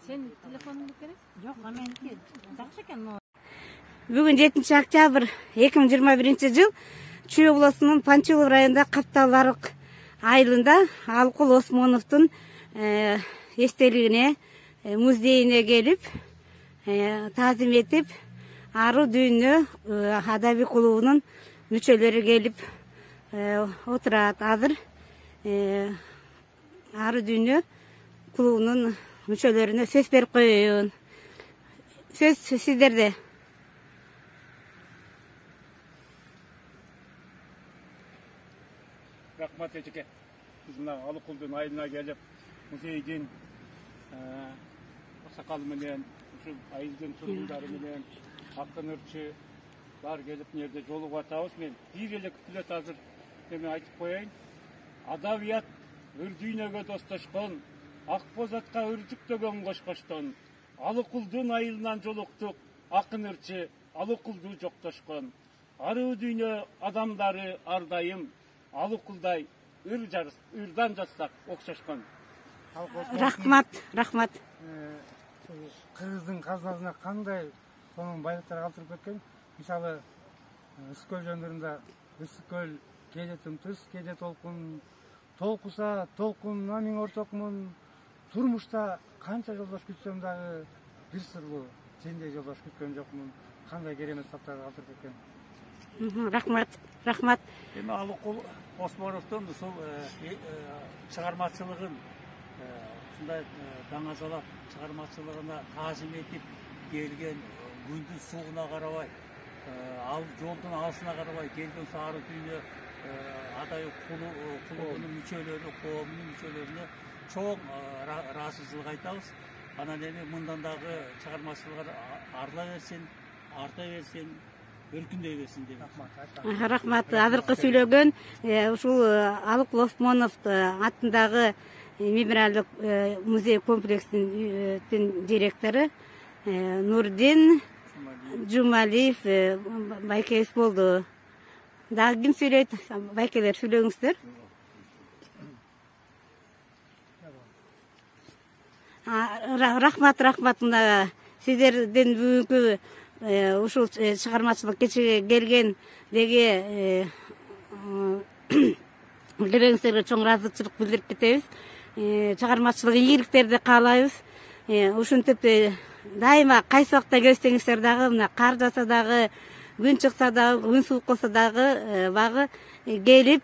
Sen telefonunu керек? Жоқ, меники. Жакшы экен. Бүгін 7 октябрь 2021 жыл Чүй облысының Панчулов районында Капталарық айылында Алыкул Осмоновтун эстелигине музейине келип таазим этип ару дүйнө адаби клубунун мүчөлөрү келип отурат. Азыр ару дүйнө клубунун мүчөлөрүнө сөз берип коеюн. Сөз сиздерде. Рахмат эжеке. Биз мына Алыкулдун айылына келип, музейдин аксакалы менен, ушул айылдын тургундары менен, акын ырчылар келип нерде жолугуп атабыз. Мен бир эле күплөт азыр эме айтып коеюн. Адабият ыр дүйнөгө достошкон, ак боз атка ыржыктөгөн кошкоштон, Алыкулдун айылынан жолуктук, акын ырчы Алыкулду жоктошкон. Аруу дүйнө адамдары ардайым, Алыкулдай ырдан жасак окшошкон. Рахмат. Кыргыздын казынасына кандай сонун байлыктар калтырып кеткен. Мисалы, Ысык көл жөнүндө Ысык көл кээде тымтыс, кээде толкун, толкуса толкунуна миң ортокмун. Турмушта канча жолдош күтсөм дагы бир сырлуу сендей жолдош күткөн жокмун. Кандай керемет саптарды калтырып кеткен. Рахмат. Эми Алыкул Осмоновдун ушул чыгармачылыгын ушундай даңазалап чыгармачылыгына таазим этип келген, күндүз сууна карабай, ал жолдун алысына карабай келген сары дүйнө адай клубунун мүчөлөрү, коомдун мүчөлөрүнө чоң ыраазычылык айтабыз. Анан эми мындан дагы чыгармачылыгы арыла берсин, арта берсин, өркүндөй берсин деп. Рахмат. Азыркы сүйлөгөн ушул Алыкул Осмонов атындагы мемориалдык музей комплексинин директору Нурдин Жумалиев байкебиз болду. Дагы ким сүйлөйт? Байкелер сүйлөңүздөр. Рахмат. Мына сиздердин бүгүнкү ушул чыгармачылык кечеге келген деги билдирүүңүздөргө чоң ыраазычылык билдирип кетебиз. Чыгармачылык ийгиликтерди каалайбыз. Ушинтип дайыма кайсы убакта келсеңиздер дагы, мына кар жаса дагы, күн чыкса дагы, күн суук болсо дагы багы келип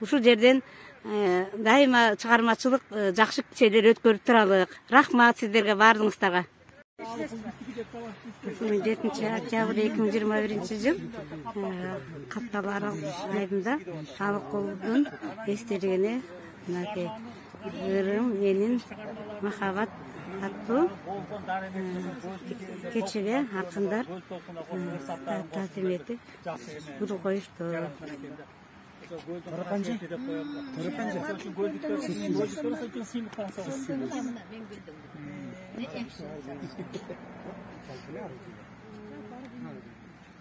ушул жерден дайыма чыгармачылык жакшы кечелер өткөрүп туралык. Рахмат сиздерге баардыгыңыздарга. 7 октябрь 2021 жыл Капталарық айылында Алыкулдун эстелигине мынакей ырым менин махабат аттуу кечеге акындар таазим этип гүл коюшту.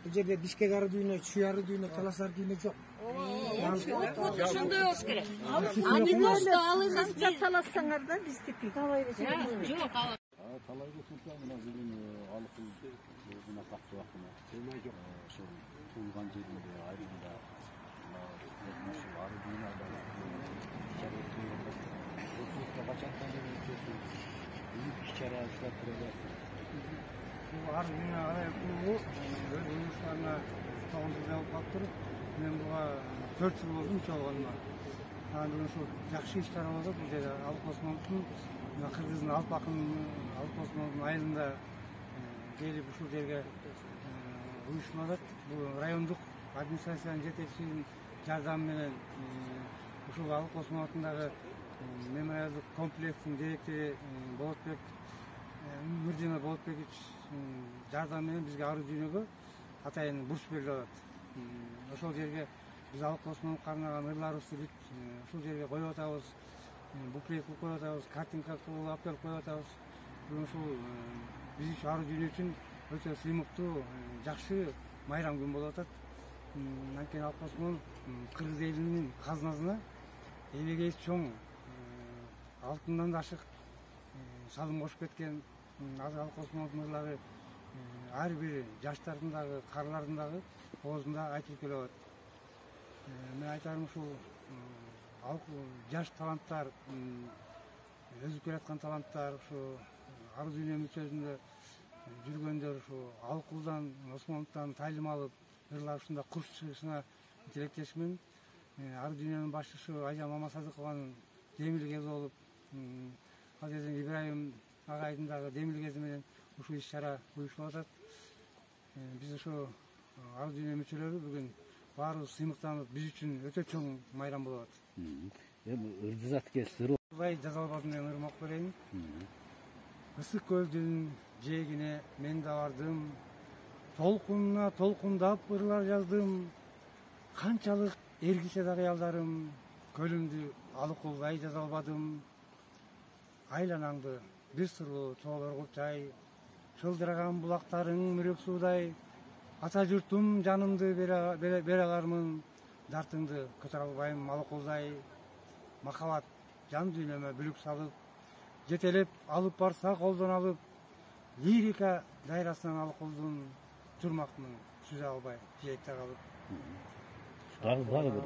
Бул жерде Бишкек ары дүйнө, Чүй ары дүйнө, Талас ары дүйнө жок. Ошондой болуш керек. Аны дошто алыңыз талассаңар да биздики. Жок, Талай көтүрсөң мына бүгүн Алыкул өзүнө каттуу акына. Темай жок. Ошол туулган жеринде айылында ары дүйнө мен буга 4 жыл болду мүчө болгонума. Анан ушул жакшы иш таралып атат. Бул жерде Алыкул Осмоновдун Кыргыздын Алып Осмоновдун айылында келип ушул жерге уюштурулат. Бул райондук администрациянын жетекчисинин жардамы менен ушул Алыкул Осмоновдундагы мемориалдык комплексинин директору Болотбек Мирдина Болотбекович жардамы менен бизге ары дүйнөгө атайын бурч берилип атат. Ошол жерге биз Алыкул Осмоновго арнаган ырларыбызды бүт ушул жерге коюп атабыз. Буклет кылып коюп атабыз, картинка кылып алып келип коюп атабыз. Ушул биз үчүн ары дүйнө үчүн өтө сыймыктуу, жакшы майрам күн болуп атат. Анткени Алыкул Осмонов кыргыз элинин казынасына эбегейси чоң, алтындан да ашык салым кошуп кеткен Алык Осмоновдун ырлары ар бир жаштардын дагы, карлардын дагы оозунда айтылып келе атат. Мен айтарым ушул жаш таланттар, өсүп келаткан таланттар, ушу ар дүйнө мүчөсүндө жүргөндөр ушу Алыкулдан, Осмоновдон таалим алып, ырлар ушунда куш чыгышына тилектешмин. Ар дүйнөнүн башчысы Айжан Мамасадыкованын демилгези болуп, ал жерден Ибраим агайдын дагы демилгези менен ушул иш-чара уюштулуп атат. Биз ошо ар дүйнө мүчөлөрү бүгүн баарыбыз сыймыктанып, биз үчүн өтө чоң майрам болуп атат. Эми ырдызатке сыр Жазалбадым деген ырмак берейин. Ысык көлдүн жээгине мен да бардым. Толкунуна толкундап ырлар жаздым. Канчалык эргисе да кыялдарым, көлүмдү Алыкулдай жаза албадым. Айланаңды бир сырлуу тоолор курчай, шылдыраган булактарың мүрөк суудай. Ата журтум жанымды бере алармын, дартыңды көтөрө албайм Алыкулдай. Махабат жан дүйнөмө бүлүк салып, жетелеп алып барса колдон алып, лирика дайрасынан Алыкулдун турмакмын сүзө албай жээкте калып. Дагы бир.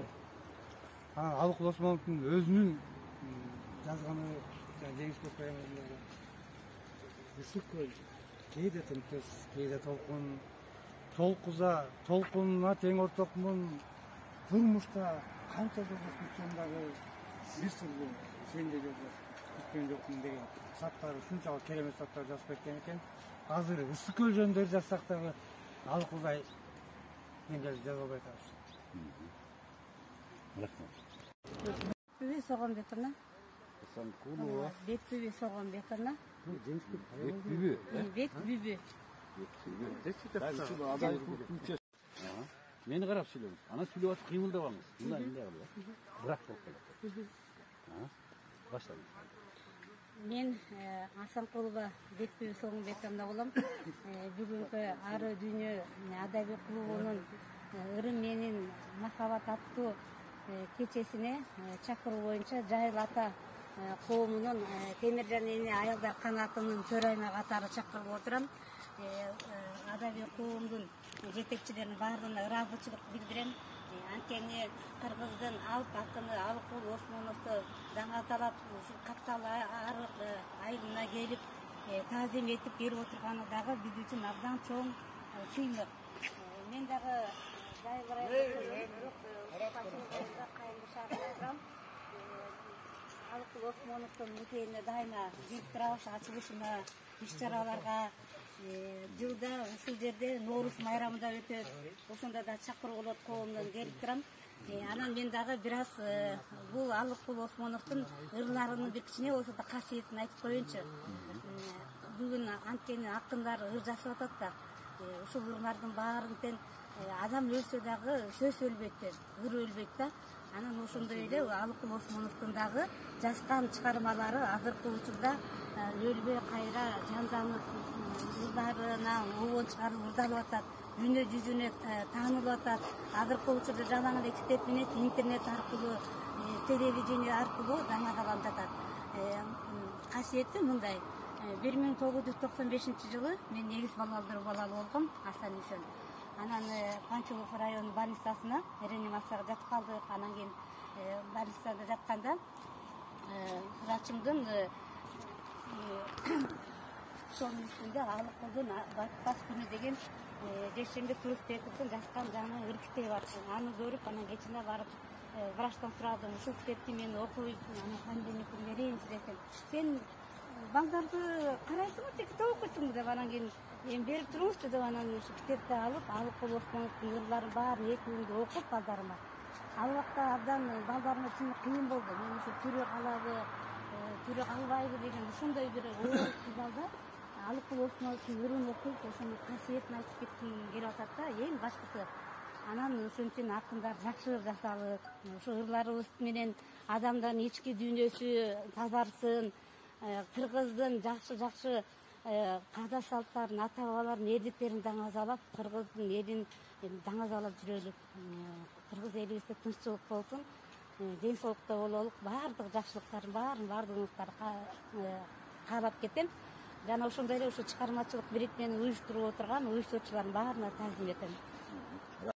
Алыкул Осмоновдун өзүнүн жазганы жеңиш көпөйгөн. Ысык көл, кээде тынчсыз, кээде толкун, толкуза, толкунуна тең ортокмун. Турмушта канча жол өткөнсөм дагы бир сырлуу сенде күткөн жокмун деген саттары ушунчалык керемет саттар жазып кеткен экен. Азыр ысык көл жөнүндө жазсак дагы Алыкулдай эңгелди жаза албай атабыз. Рахмат. Бетпиби согон бетона. Санкулова. Бетпиби согон бетона. Бетпиби. Бетпиби. Мени карап сүйлөңүз. Ана сүйлөп атып кыймылдабаңыз. Мындай кылып. Бырак болуп калат. Баштаңыз. Мен Асанкулова Бетпиби согон бетона болом. Бүгүнкү ары дүйнө адабий клубунун ырым менин махабат аттуу кечесине чакыруу боюнча Жайыл ата коомунун Темиржан эне аялдар канатынын төрайымы катары чакырылып отурам. Адабий коомдун жетекчилеринин баарына ыраазычылык билдирем. Анткени Кыргыздын алып акыны Алыкул Осмоновду даңаталап каттал айылына келип таазим этип берип отурганы дагы биз үчүн абдан чоң сыйлык. Мен дагы Жайыл айылында Алыкул Осмоновдун музейине дайыма келип турабыз, ачылышына, иш-чараларга. Жылда ушул жерде Ноорус майрамында өтөт. Ошондо да чакыруу болот, коомдон келип турам. Анан мен дагы бир аз бул Алыкул Осмоновдун ырларынын бир кичине болсо да касиетин айтып коеюнчу. Бүгүн анткени акындар ыр жазып атат да, ушул ырлардын баарын тең адам өлсө дагы сөз өлбөйт, ыр өлбөйт да. Анан ошондой эле Алыкул Осмоновдун дагы жазган чыгармалары азыркы учурда өлбөй кайра жанданып ырларына обон чыгарып ырдалып атат, дүйнө жүзүнө таанылып атат. Азыркы учурда жалаң эле китеп менен интернет аркылуу, телевидение аркылуу даңазаланып атат. Касиети мындай: 1995-жылы мен негиз балалуу болгом, Асан Үсөн. Анан Панчулук районунун больницасына реанимацияга жатып калдык. Анан кийин больницада жатканда врачымдын сонун үстүндө Алыкулдун бас күнү деген Жекшембек Турусбековдун жазган жаңы ыр китеби бар. Аны көрүп, анан кечине барып врачтан сурадым, ушул китепти мен окуйт, анан кандемикин берейин десем, сен балдарды карайсыңбы, же китеп окуйсуңбу деп, анан кийин эми берип туруңузчу деп, анан ушу китепти алып, Алыкул Осмоновдун ырларын баарын экөөндү окуп балдарыма. Ал убакта абдан балдарыма чын кыйын болду. Мен ушу түрү калабы, түрү калбайбы деген ушундай бир ой кызалда Алыкул Осмоновдун ырын окуп, ошонун касиетин айтып кетким келип атат да. Эң башкысы анан ошон үчүн акындар жакшы ыр жасалып, ушу ырларыбыз менен адамдын ички дүйнөсү тазарсын, кыргыздын жакшы каада салттарын, ата бабалардын эрликтерин даңазалап, кыргыздын элин даңазалап жүрөлүк. Кыргыз элибизде тынччылык болсун. ден соолукта бололук, баардык жакшылыктардын баардыгыңыздарды каалап кетем. Жана ошондой эле ушу чыгармачылык бириктменин уюштуруп отурган уюштуруучулардын баарына таазим этем.